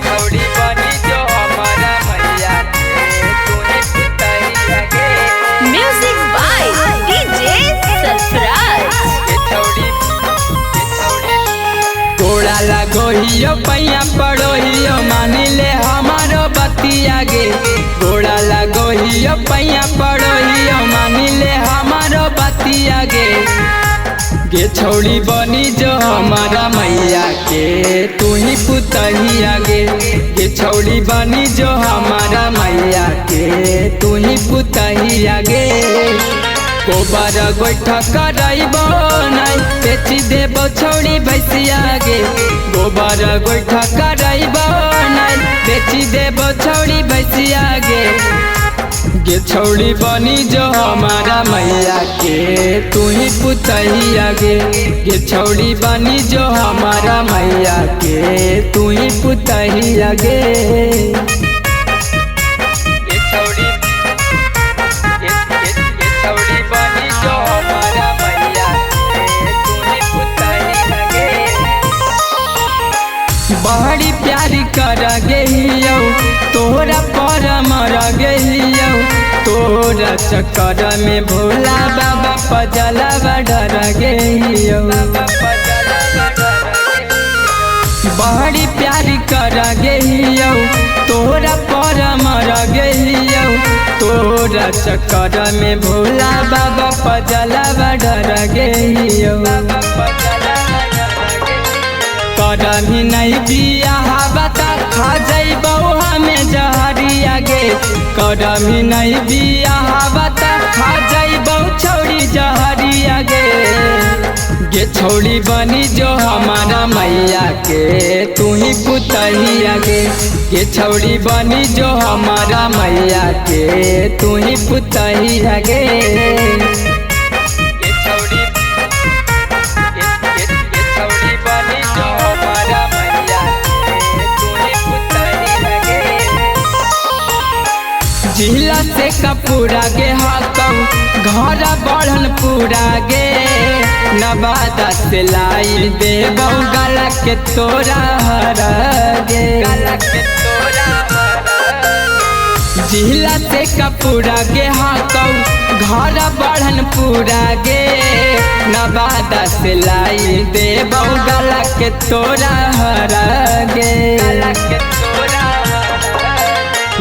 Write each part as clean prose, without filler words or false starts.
थोड़ी बनी जो हमारा मैया तू ही पुतही लगे। Music by DJ Sarfaraz. गोड़ा लगोहियो पैया पड़ोहियो मानी ले हमारो बतिया गे। गोड़ा लगोहियो पैया पड़ोहियो मानी ले हमारो बतिया गे। गे छौड़ी बनी जो हमारा मैया के तू ही पुतही आगे। गे छौड़ी बनी जो हमारा मैया के तू ही पुतही आगे। गोबर गोइठा करैबो नहीं बेची देबो छौड़ी भैंसिया गे। गोबर गोइठा करैबो नहीं बेची देबो छौड़ी भैंसिया गे। गे छौड़ी बनी जो हमारा मैया के तू ही पुतही आगे। गे छौड़ी बनी जो हमारा मैया के तू ही पुतही आगे। बड़ी प्यारी कर गइयो तोरा पर मर गइयो। तोरा चक्कर में भोला बाबा पजलवा डर गइयो। बड़ी प्यारी कर गइयो तोरा पर मर गइयो। तोरा चक्कर में भोला बाबा पजलवा डर गइयो। करमी नहीं बिया बता खा जइबो हमें जहरिया गे। करमी नहीं बिया बता खा जइबो छौड़ी जहरिया गे। गे छौड़ी बनी जो हमारा मैया के तू ही पुतही आगे। गे छौड़ी बनी जो हमारा मैया के तू ही पुतही आगे। जिला से कपूरा गे हाकम घर बढ़न पूरा गे। नवादा से लाई देबो गला के तोरा हर गे। जिला से कपूरा गे हाकम घर बढ़न पूरा गे। नवादा से लाई देबो गला के तोरा हर गे।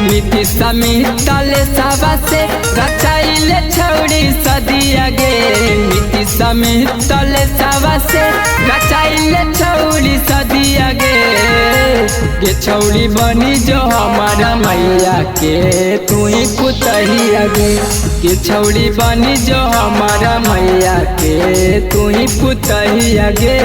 नीति समितल सवा से रचाइले छौड़ी सदिया गे। नीति समितल सवा से रचाइले छौड़ी सदिया गे। गे छौड़ी बनी जो हमारा मैया के तू ही पुतही आगे। गे छौड़ी बनी जो हमारा मैया के तू ही पुतही आगे।